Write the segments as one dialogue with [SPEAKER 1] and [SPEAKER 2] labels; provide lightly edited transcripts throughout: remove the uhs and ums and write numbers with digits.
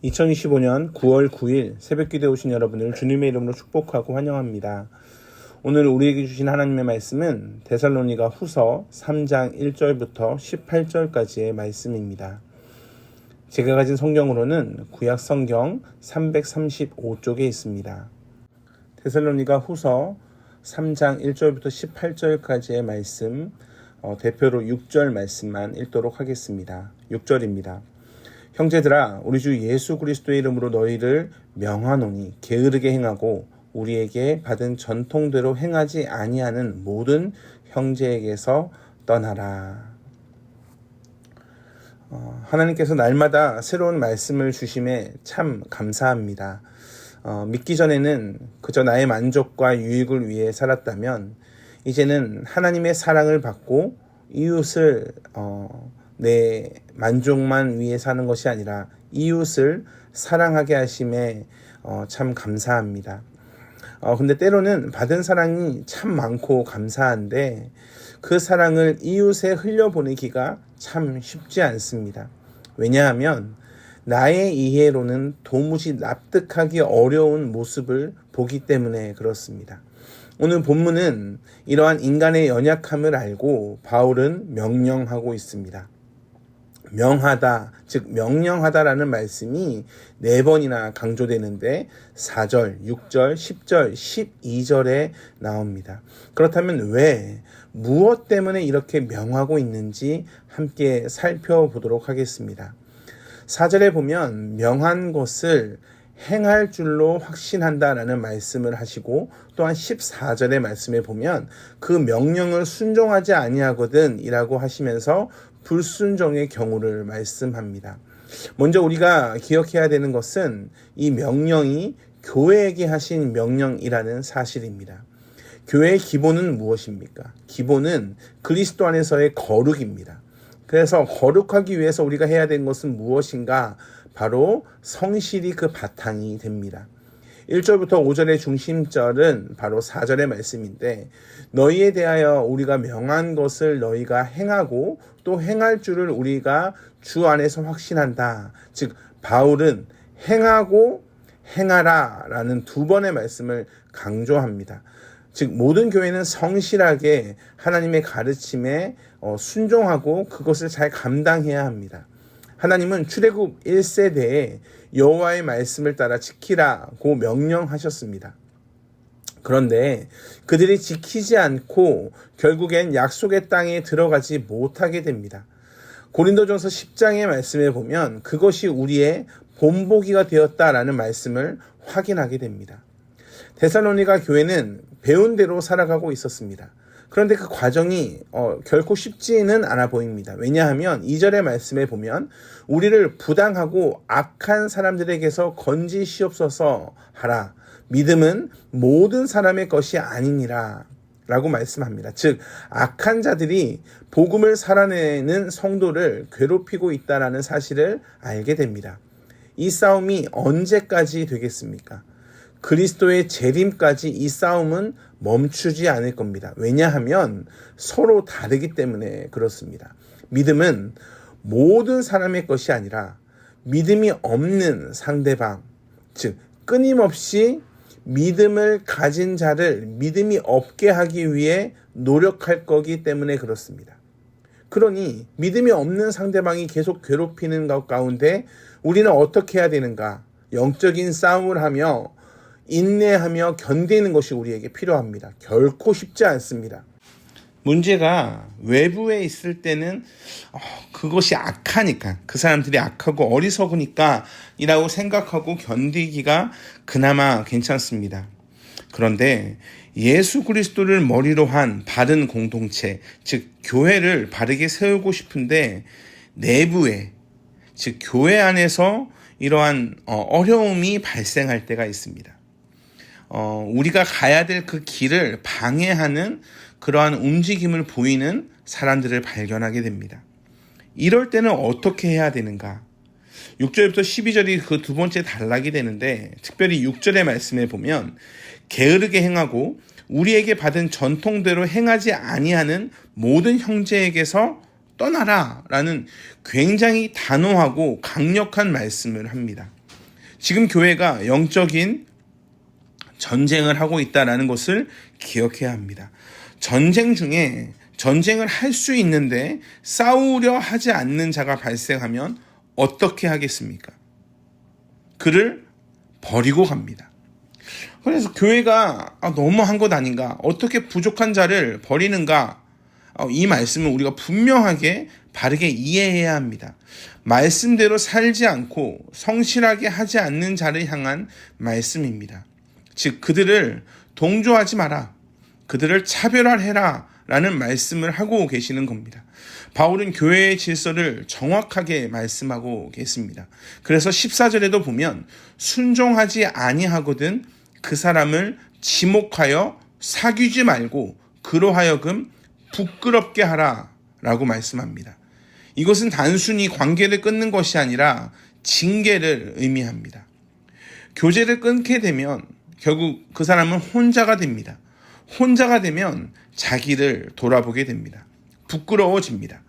[SPEAKER 1] 2025년 9월 9일 새벽기도에 오신 여러분을 주님의 이름으로 축복하고 환영합니다. 오늘 우리에게 주신 하나님의 말씀은 데살로니가 후서 3장 1절부터 18절까지의 말씀입니다. 제가 가진 성경으로는 구약 성경 335쪽에 있습니다. 데살로니가 후서 3장 1절부터 18절까지의 말씀, 대표로 6절 말씀만 읽도록 하겠습니다. 6절입니다. 형제들아, 우리 주 예수 그리스도의 이름으로 너희를 명하노니 게으르게 행하고 우리에게 받은 전통대로 행하지 아니하는 모든 형제에게서 떠나라. 하나님께서 날마다 새로운 말씀을 주심에 참 감사합니다. 믿기 전에는 그저 나의 만족과 유익을 위해 살았다면 이제는 하나님의 사랑을 받고 이웃을 내 만족만 위해 사는 것이 아니라 이웃을 사랑하게 하심에 참 감사합니다. 근데 때로는 받은 사랑이 참 많고 감사한데 그 사랑을 이웃에 흘려보내기가 참 쉽지 않습니다. 왜냐하면 나의 이해로는 도무지 납득하기 어려운 모습을 보기 때문에 그렇습니다. 오늘 본문은 이러한 인간의 연약함을 알고 바울은 명령하고 있습니다. 명하다, 즉 명령하다라는 말씀이 4번이나 강조되는데 4절, 6절, 10절, 12절에 나옵니다. 그렇다면 왜, 무엇 때문에 이렇게 명하고 있는지 함께 살펴보도록 하겠습니다. 4절에 보면 명한 것을 행할 줄로 확신한다라는 말씀을 하시고, 또한 14절의 말씀에 보면 그 명령을 순종하지 아니하거든 이라고 하시면서 불순종의 경우를 말씀합니다. 먼저 우리가 기억해야 되는 것은 이 명령이 교회에게 하신 명령이라는 사실입니다. 교회의 기본은 무엇입니까? 기본은 그리스도 안에서의 거룩입니다. 그래서 거룩하기 위해서 우리가 해야 되는 것은 무엇인가? 바로 성실이 그 바탕이 됩니다. 1절부터 5절의 중심절은 바로 4절의 말씀인데, 너희에 대하여 우리가 명한 것을 너희가 행하고 또 행할 줄을 우리가 주 안에서 확신한다. 즉 바울은 행하고 행하라 라는 2번의 말씀을 강조합니다. 즉 모든 교회는 성실하게 하나님의 가르침에 순종하고 그것을 잘 감당해야 합니다. 하나님은 출애굽 1세대에 여호와의 말씀을 따라 지키라고 명령하셨습니다. 그런데 그들이 지키지 않고 결국엔 약속의 땅에 들어가지 못하게 됩니다. 고린도전서 10장의 말씀에 보면 그것이 우리의 본보기가 되었다라는 말씀을 확인하게 됩니다. 데살로니가 교회는 배운 대로 살아가고 있었습니다. 그런데 그 과정이 결코 쉽지는 않아 보입니다. 왜냐하면 2절의 말씀에 보면 우리를 부당하고 악한 사람들에게서 건지시옵소서 하라. 믿음은 모든 사람의 것이 아니니라 라고 말씀합니다. 즉 악한 자들이 복음을 살아내는 성도를 괴롭히고 있다는 사실을 알게 됩니다. 이 싸움이 언제까지 되겠습니까? 그리스도의 재림까지 이 싸움은 멈추지 않을 겁니다. 왜냐하면 서로 다르기 때문에 그렇습니다. 믿음은 모든 사람의 것이 아니라 믿음이 없는 상대방, 즉 끊임없이 믿음을 가진 자를 믿음이 없게 하기 위해 노력할 거기 때문에 그렇습니다. 그러니 믿음이 없는 상대방이 계속 괴롭히는 것 가운데 우리는 어떻게 해야 되는가? 영적인 싸움을 하며 인내하며 견디는 것이 우리에게 필요합니다. 결코 쉽지 않습니다. 문제가 외부에 있을 때는 그것이 악하니까, 그 사람들이 악하고 어리석으니까 이라고 생각하고 견디기가 그나마 괜찮습니다. 그런데 예수 그리스도를 머리로 한 바른 공동체, 즉 교회를 바르게 세우고 싶은데 내부에, 즉 교회 안에서 이러한 어려움이 발생할 때가 있습니다. 우리가 가야 될 그 길을 방해하는 그러한 움직임을 보이는 사람들을 발견하게 됩니다. 이럴 때는 어떻게 해야 되는가? 6절부터 12절이 그 2번째 단락이 되는데, 특별히 6절의 말씀에 보면 게으르게 행하고 우리에게 받은 전통대로 행하지 아니하는 모든 형제에게서 떠나라 라는 굉장히 단호하고 강력한 말씀을 합니다. 지금 교회가 영적인 전쟁을 하고 있다는 것을 기억해야 합니다. 전쟁 중에 전쟁을 할 수 있는데 싸우려 하지 않는 자가 발생하면 어떻게 하겠습니까? 그를 버리고 갑니다. 그래서 교회가 너무한 것 아닌가? 어떻게 부족한 자를 버리는가? 이 말씀을 우리가 분명하게 바르게 이해해야 합니다. 말씀대로 살지 않고 성실하게 하지 않는 자를 향한 말씀입니다. 즉 그들을 동조하지 마라. 그들을 차별화해라 라는 말씀을 하고 계시는 겁니다. 바울은 교회의 질서를 정확하게 말씀하고 계십니다. 그래서 14절에도 보면 순종하지 아니하거든 그 사람을 지목하여 사귀지 말고 그로 하여금 부끄럽게 하라 라고 말씀합니다. 이것은 단순히 관계를 끊는 것이 아니라 징계를 의미합니다. 교제를 끊게 되면 결국 그 사람은 혼자가 됩니다. 혼자가 되면 자기를 돌아보게 됩니다. 부끄러워집니다.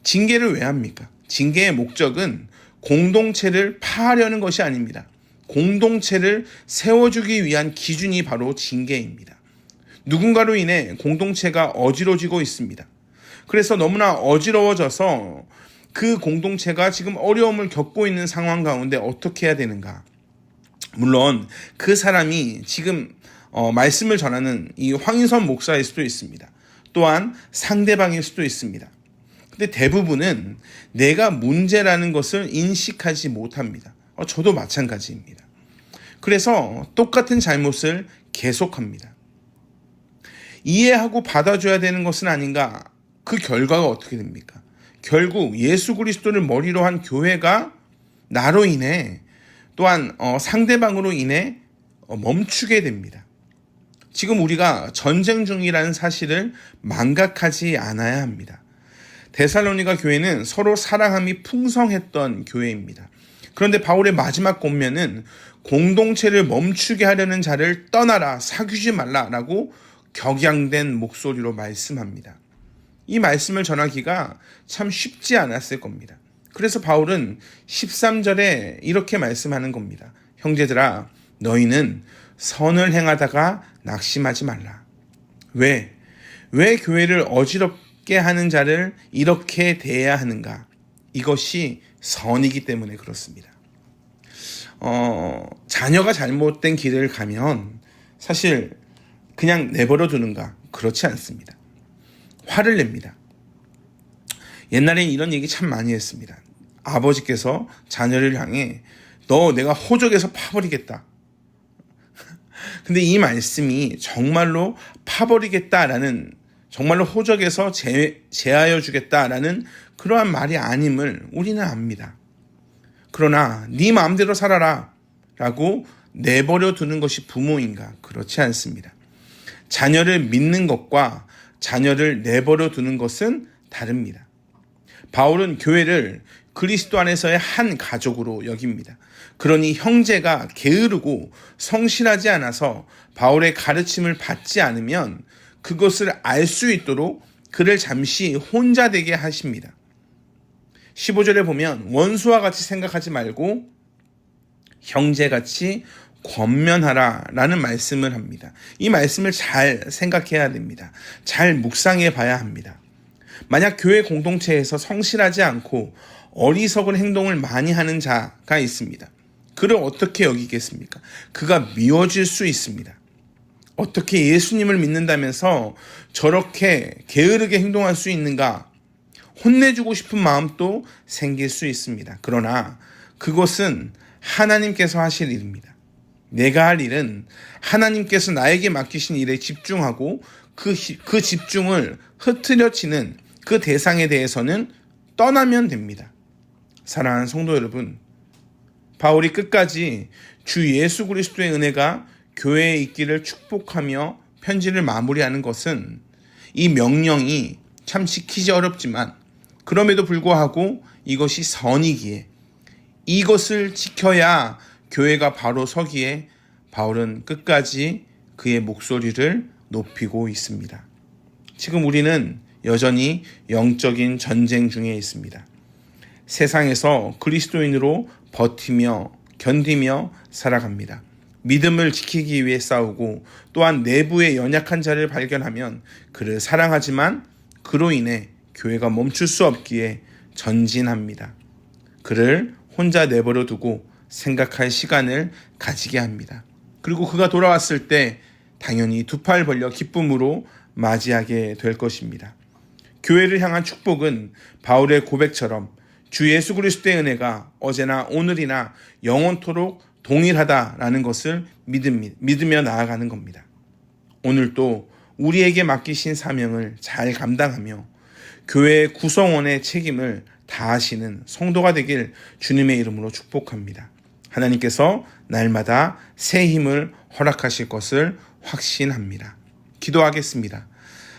[SPEAKER 1] 징계를 왜 합니까? 징계의 목적은 공동체를 파하려는 것이 아닙니다. 공동체를 세워주기 위한 기준이 바로 징계입니다. 누군가로 인해 공동체가 어지러지고 있습니다. 그래서 너무나 어지러워져서 그 공동체가 지금 어려움을 겪고 있는 상황 가운데 어떻게 해야 되는가? 물론 그 사람이 지금 말씀을 전하는 이 황인선 목사일 수도 있습니다. 또한 상대방일 수도 있습니다. 근데 대부분은 내가 문제라는 것을 인식하지 못합니다. 저도 마찬가지입니다. 그래서 똑같은 잘못을 계속합니다. 이해하고 받아줘야 되는 것은 아닌가? 그 결과가 어떻게 됩니까? 결국 예수 그리스도를 머리로 한 교회가 나로 인해 또한 상대방으로 인해 멈추게 됩니다. 지금 우리가 전쟁 중이라는 사실을 망각하지 않아야 합니다. 데살로니가 교회는 서로 사랑함이 풍성했던 교회입니다. 그런데 바울의 마지막 권면은 공동체를 멈추게 하려는 자를 떠나라, 사귀지 말라라고 격양된 목소리로 말씀합니다. 이 말씀을 전하기가 참 쉽지 않았을 겁니다. 그래서 바울은 13절에 이렇게 말씀하는 겁니다. 형제들아, 너희는 선을 행하다가 낙심하지 말라. 왜 교회를 어지럽게 하는 자를 이렇게 대해야 하는가? 이것이 선이기 때문에 그렇습니다. 자녀가 잘못된 길을 가면 사실 그냥 내버려 두는가? 그렇지 않습니다. 화를 냅니다. 옛날엔 이런 얘기 참 많이 했습니다. 아버지께서 자녀를 향해 너 내가 호적에서 파버리겠다. 근데 이 말씀이 정말로 파버리겠다라는, 정말로 호적에서 제하여 주겠다라는 그러한 말이 아님을 우리는 압니다. 그러나 네 마음대로 살아라 라고 내버려 두는 것이 부모인가? 그렇지 않습니다. 자녀를 믿는 것과 자녀를 내버려 두는 것은 다릅니다. 바울은 교회를 그리스도 안에서의 한 가족으로 여깁니다. 그러니 형제가 게으르고 성실하지 않아서 바울의 가르침을 받지 않으면 그것을 알 수 있도록 그를 잠시 혼자 되게 하십니다. 15절에 보면 원수와 같이 생각하지 말고 형제같이 권면하라 라는 말씀을 합니다. 이 말씀을 잘 생각해야 됩니다. 잘 묵상해 봐야 합니다. 만약 교회 공동체에서 성실하지 않고 어리석은 행동을 많이 하는 자가 있습니다. 그를 어떻게 여기겠습니까? 그가 미워질 수 있습니다. 어떻게 예수님을 믿는다면서 저렇게 게으르게 행동할 수 있는가? 혼내주고 싶은 마음도 생길 수 있습니다. 그러나 그것은 하나님께서 하실 일입니다. 내가 할 일은 하나님께서 나에게 맡기신 일에 집중하고 그 집중을 흐트려치는 그 대상에 대해서는 떠나면 됩니다. 사랑하는 성도 여러분, 바울이 끝까지 주 예수 그리스도의 은혜가 교회에 있기를 축복하며 편지를 마무리하는 것은 이 명령이 참 지키기 어렵지만 그럼에도 불구하고 이것이 선이기에 이것을 지켜야 교회가 바로 서기에 바울은 끝까지 그의 목소리를 높이고 있습니다. 지금 우리는 여전히 영적인 전쟁 중에 있습니다. 세상에서 그리스도인으로 버티며 견디며 살아갑니다. 믿음을 지키기 위해 싸우고 또한 내부의 연약한 자를 발견하면 그를 사랑하지만 그로 인해 교회가 멈출 수 없기에 전진합니다. 그를 혼자 내버려 두고 생각할 시간을 가지게 합니다. 그리고 그가 돌아왔을 때 당연히 두 팔 벌려 기쁨으로 맞이하게 될 것입니다. 교회를 향한 축복은 바울의 고백처럼 주 예수 그리스도의 은혜가 어제나 오늘이나 영원토록 동일하다라는 것을 믿으며 나아가는 겁니다. 오늘도 우리에게 맡기신 사명을 잘 감당하며 교회의 구성원의 책임을 다하시는 성도가 되길 주님의 이름으로 축복합니다. 하나님께서 날마다 새 힘을 허락하실 것을 확신합니다. 기도하겠습니다.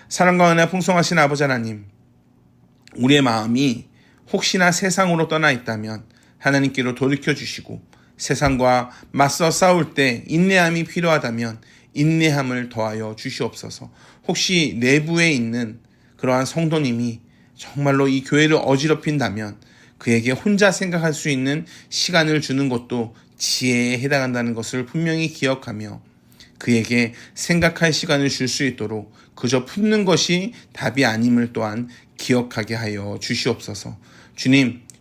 [SPEAKER 1] 사랑과 은혜 풍성하신 아버지 하나님, 우리의 마음이 혹시나 세상으로 떠나 있다면 하나님께로 돌이켜 주시고 세상과 맞서 싸울 때 인내함이 필요하다면 인내함을 더하여 주시옵소서. 혹시 내부에 있는 그러한 성도님이 정말로 이 교회를 어지럽힌다면 그에게 혼자 생각할 수 있는 시간을 주는 것도 지혜에 해당한다는 것을 분명히 기억하며 그에게 생각할 시간을 줄 수 있도록 그저 품는 것이 답이 아님을 또한 기억하게 하여 주시옵소서.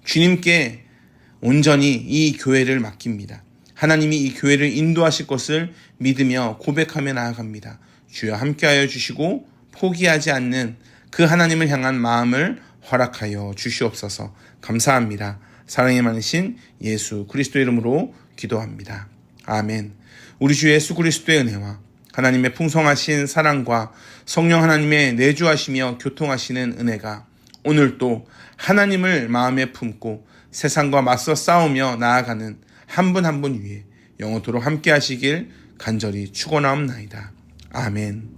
[SPEAKER 1] 주님께 온전히 이 교회를 맡깁니다. 하나님이 이 교회를 인도하실 것을 믿으며 고백하며 나아갑니다. 주여 함께하여 주시고 포기하지 않는 그 하나님을 향한 마음을 허락하여 주시옵소서. 감사합니다. 사랑이 많으신 예수 그리스도 이름으로 기도합니다. 아멘. 우리 주 예수 그리스도의 은혜와 하나님의 풍성하신 사랑과 성령 하나님의 내주하시며 교통하시는 은혜가 오늘도 하나님을 마음에 품고 세상과 맞서 싸우며 나아가는 한 분 한 분 위에 영원토록 함께 하시길 간절히 축원하옵나이다. 아멘.